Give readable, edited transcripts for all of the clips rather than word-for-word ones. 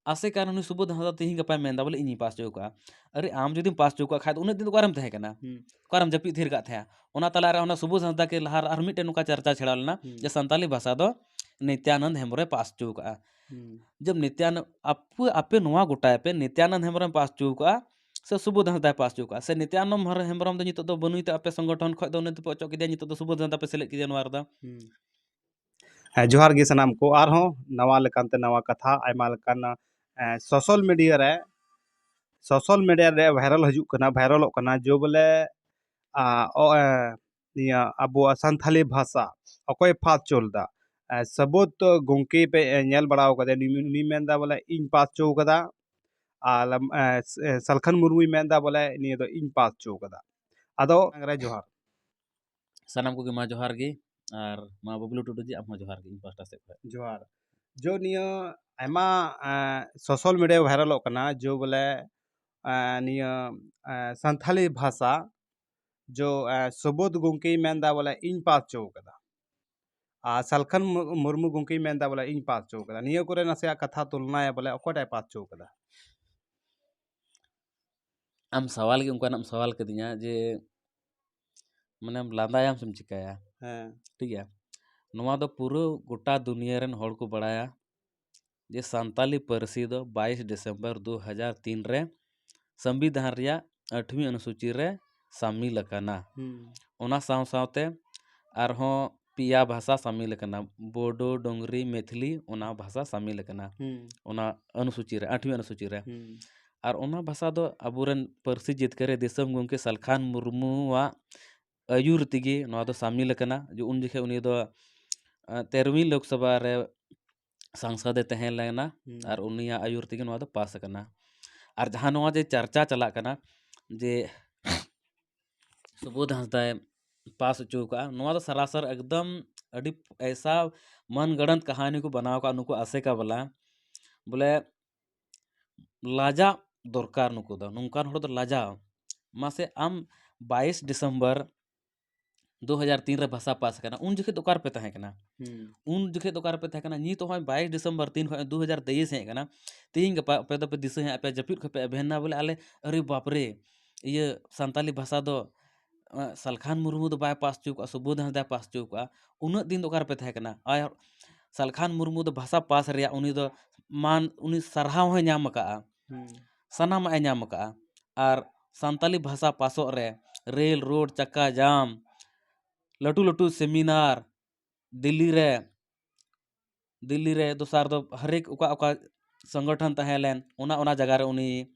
आसे कारण उनी सुबोध हांसदा तेहिं गपाय मेंदा बोले इᱧ पास चो का। अरे आम जुदीम पास चो का खाय तो उन्हें दिन ओकारेम तहे कना ओकारेम जपी थीर का थे ओना तलारे ओना सुबोध हांसदा के लहार आर मिटे नुका चर्चा छेड़ा लेना जे संताली भाषा दो नित्यानंद हेम्ब्रे पास चो का। जब नित्यानंद आपे नोआ गोटाय पे नित्यानंद हेम्ब्रम पास चो का से सुबोध हांसदा पास चो का से नित्यानंद हेम्ब्रम दो नितो दो बनुइते आपे संगठन खय दो उन्हें पचो किदे नितो दो सुबोध हांसदा पे सेलेद किदे नोआ रदा। जोहार गे सनाम को आरहों नवा लेकानते नवा कथा आयमा लेकान सोशल मीडिया रे वायरल हजूक कना वायरलोग कना जो बोले निया अबो संथाली भाषा अकोय पास चोलदा सबोत गोंके पे नेल बड़ाव कदे नी मेंदा बोले इन पास चो कदा आल सलखन मुर्मू मेंदा बोले निया दो इन पास चो कदा आदो अंगरे जोहार सानाम को मा जोहार गे और मा बबलू टुडू जी आम जोहार गे इन पास्टा से खय जोहार जो निया आयमा सोशल मीडिया वायरलोग कना जो बोले निया संथाली भाषा जो सबोध गोंके मेंदा बोले इन पास चो कदा सलखन मुर्मू गोंके मेंदा बोले इन पास चो कदा निया करे नसे कथा तुलनाया बोले अकोटाय पास चो कदा आम सवाल के उनका नाम सवाल कदिया जे माने लांदायाम सेम चिकाया ठीक है नोआ दो पूरा गोटा दुनिया रेन हॉल को बड़ाया जे संताली पारसी दो 22 दिसंबर 2003 रे संविधान रिया 8वीं अनुसूची रे शामिल अकाना ओना साव सावते आरहों पिया भाषा शामिल अकाना बोडो डोंगरी मैथिली ओना भाषा शामिल अकाना ओना अनुसूची रे 8वीं अनुसूची रे और ओना भाषा दो अबुरन पारसी जितकरे दिसम गोंके सलखान मुर्मुआ आयुर तिगे नोआ दो शामिल अकाना जो उन जखे उनी दो 13वीं लोकसभा रे सांसद तहें लेना और उनिया आयुर तिगे नोआ दो पास अकाना और जहाँ नोआ जे चर्चा चला कना जे सुबोध हांसदा पास चो का नोआ दो सरासर एकदम अड़ी ऐसा मन गणत कहानी को बनाव का नुको आसे का बोले लाजा दरकार नुको दो नुकान होड़ दो लाजा मासे आम 22 दिसंबर 2003 रे भाषा पास करना उन जखे दोकार पे तहे कना उन जखे दोकार पे तहे कना नी तो 22 दिसंबर 3 2023 हे कना तीन गपा पे दो पे दिसे हे पे जपित खपे भेना बोले आले अरे बाप रे ये संताली भाषा दो सलखान मुर्मू दो बाय पास चुका सुबोध हांसदा पास चुका उन दिन दोकार पे तहे कना आय सलखान मुर्मू दो भाषा पास रिया उनी दो मान उनी सरहाव है नाम का सनाम ए नाम का और संताली भाषा पासो रे रेल रोड चक्का जाम लटू लटू सेमिनार दिल्ली रे दोसार दो हरेक ओका संगठन तहेलेन ओना जगह रे उनी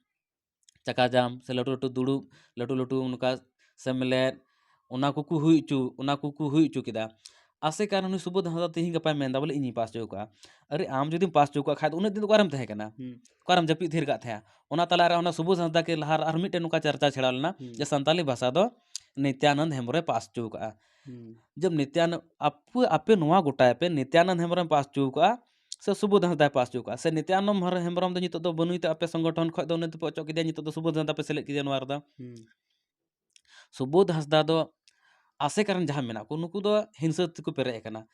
चक्का जाम से लटू लटू दुड़ुब लटू लटू उनका सेमलेट ओना कुकु हुई चु किदा आसे कारण उनी सुबोध हांसदा तेहिं गपाय मेंदा बोले इᱧ पास चो का। अरे आम जुदीम पास चो का खाय तो उन्हें दिन ओकारेम तहे कना ओकारेम जपी थीर का थे ओना तलारे ओना सुबोध हांसदा के लहार आर मिटे नुका चर्चा छेड़ा लेना जे संताली भाषा दो नित्यानंद हेम्ब्रे पास चो का। जब नित्यानंद आपे नोआ गोटाय पे नित्यानंद हेम्ब्रम पास चो का से सुबोध हांसदा पास चो का से नित्यानंद हेम्ब्रम दो नितो दो बनुइते आपे संगठन खय दो उन्हें पचो किदे नितो दो सुबोध हांसदा पे सेलेद किदे नोआ रदा सुबोध हांसदा दो आसे कारण जहाँ मेना को नुकु दो हिंसा को पेरे कना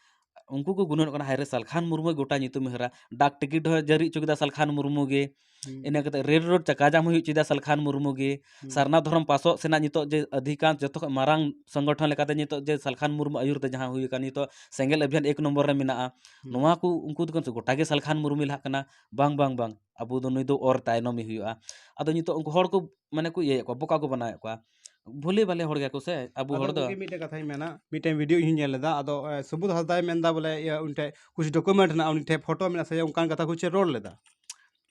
उनको को गुनन कना हायरे सलखान मुर्मू गोटा नितुम हेरा डाक टिकट हो जरी चुकिदा सलखान मुर्मू गे इना कते रेल रोड चक्का जाम हुई चिदा सलखान मुर्मू गे सरना धर्म पासो सेना नितो जे अधिकांश जतो मारांग संगठन लेकाते नितो जे सलखान मुर्मू आयुर ते जहाँ हुई का नितो सेंगेल अभियान 1 नंबर रे मेना नोआ को उनको दो गोटा गे सलखान मुर्मू लहा कना बांग बांग बांग अबु दो नुई दो और तायनोमी हुआ आदो नितो उनको हड़ को माने को ये को बोका को बनाए को भोले वाले हड़ गया को से अबु हड़ दो मिटे कथा मेना मिटे वीडियो इन नेल लेदा आदो सुबोध हांसदा मेंदा बोले उनटे कुछ डॉक्यूमेंट ना उनटे फोटो मेना से उनकान कथा कुछ रोड लेदा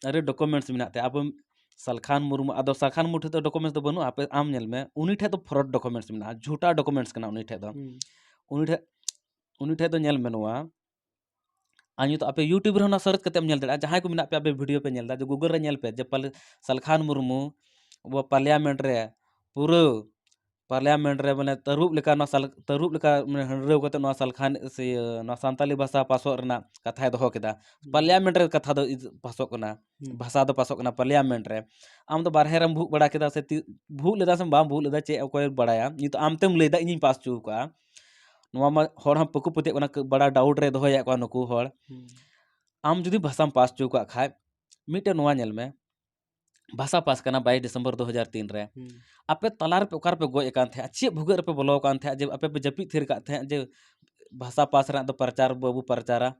अरे डॉक्यूमेंट्स मिनाते अब सलखान मुर्मू आदो सलखान मुठे तो डॉक्यूमेंट्स तो बनु आपे आम नेल में उनी ठे तो फ्रॉड डॉक्यूमेंट्स मिना झूठा डॉक्यूमेंट्स कना उनी ठे तो नेल मेनुआ आनी तो आपे यूट्यूब रे ना सर्च करते नेल दड़ा जहां को मिना पे आपे वीडियो पे नेल दा जो गूगल रे नेल पे जे सलखान मुर्मू वो पार्लियामेंट रे पूरा पार्लियामेंट रे माने तरुब लेका माने हंड्रेव कते ना सलखान से ना संताली भाषा पासो रना कथा दो केदा पार्लियामेंट रे कथा दो पासो कना भाषा दो पासो कना पार्लियामेंट रे आम तो बारहे रम भूक बड़ा केदा से भूक लेदा से बाम भूक लेदा चे कोई बड़ाया नी तो आम तेम लेदा इᱧ पास चू का नोआ मा होड़ हम पकु पते कना बड़ा डाउट रे दोया को नुकु होड़ आम जुदी भाषाम पास चू का खाय मीटे नोआ नेल में भाषा पास करना 22 दिसंबर 2003 रे आपे तलार पे ओकार पे गोय कान थे चे भुगर पे बोलो कान थे जे आपे पे जपी थिर का थे जे भाषा पास रे दो प्रचार बाबू प्रचारा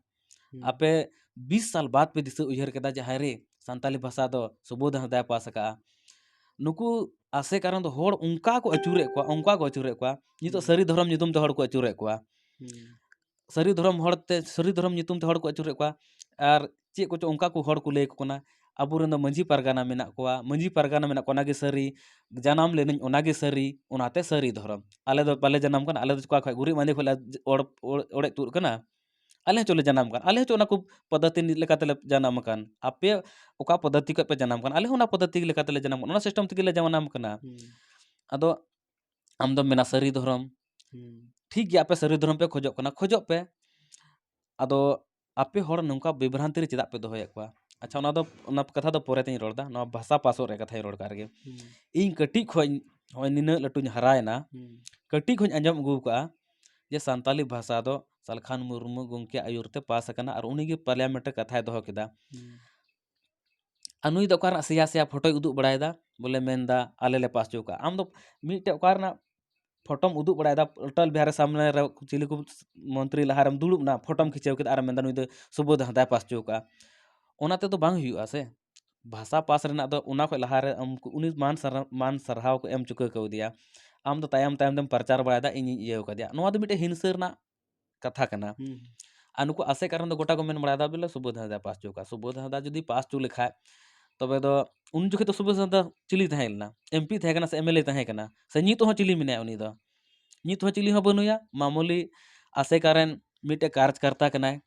आपे 20 साल बाद पे दिस उयहर केदा जे हाय रे संताली भाषा दो सुबोध हृदय पास का नुकु आसे कारण दो होड़ उनका को अचुरे को नितो सरी धर्म नितुम ते होड़ को अचुरे को सरी धर्म होड़ते सरी धर्म नितुम ते होड़ को अचुरे को आर चे को उनका को होड़ को ले को ना अबुरन दो मंझी परगाना मेना को मंझी परगाना मेना को नागे सरी जनाम लेनिन ओनागे सरी ओनाते सरी धर्म आले दो पले जनाम कन आले दो को गुरी माने खोला ओड़े तुर कना आले चले जनाम कन आले चो को पद्धति लेकाते जनाम कन आपे ओका पद्धति को पे जनाम कन आले होना पद्धति लेकाते जनाम कन ओना सिस्टम तक ले जनाम कना अदो आम दो मेना सरी धर्म ठीक गया आपे सरी धर्म पे खोजो पे अदो आपे होड़ नंका विभ्रांति रे चेदा पे दोहय को अच्छा ओना कथा दो पोरे तेई रोड़दा नोआ भाषा पासो रे कथाई रोड़ कारगे इन कटी खोय होय निना लटुኝ हरायना कटी खोय अंजम अगु का जे संताली भाषा दो सलखान मुर्मू गोंके आयुरते पास कना और उनी गे पार्लियामेंट कथाय दोह केदा अनुई दो कार सिया सिया फोटो उदु बड़ायदा बोले मेनदा आले ले पास चौका आम दो मीटे कारना फोटोम उदु बड़ायदा अटल बिहारी सामने रे चिली को मंत्री लहारम दुड़ुब ना फोटोम खिंचाव के आर मेनदा नुई दो सुबोध हृदय पास चौका ओनाते तो बांग हुआ से भाषा पास रेना दो उना खो लहारे उनी मान सरहाव को एम चुका को दिया आम दो तायम तायम दम प्रचार बड़ायदा इन इयो का दिया नोआ दो मिटे हिंसा रना कथा कना अनुको आसे कारण दो गोटा को मेन बड़ायदा बोले सुबोध हृदय पास चौका सुबोध हृदय जदी पास चु लेखा तबे दो उन जुखे तो सुबोध हृदय चिली थाहेलना एमपी थाहे कना से एमएलए थाहे कना से नी तो चिली मिने उनी दो नी तो चिली हो बनुया मामूली आसे कारण मिटे कार्यकर्ता कनाय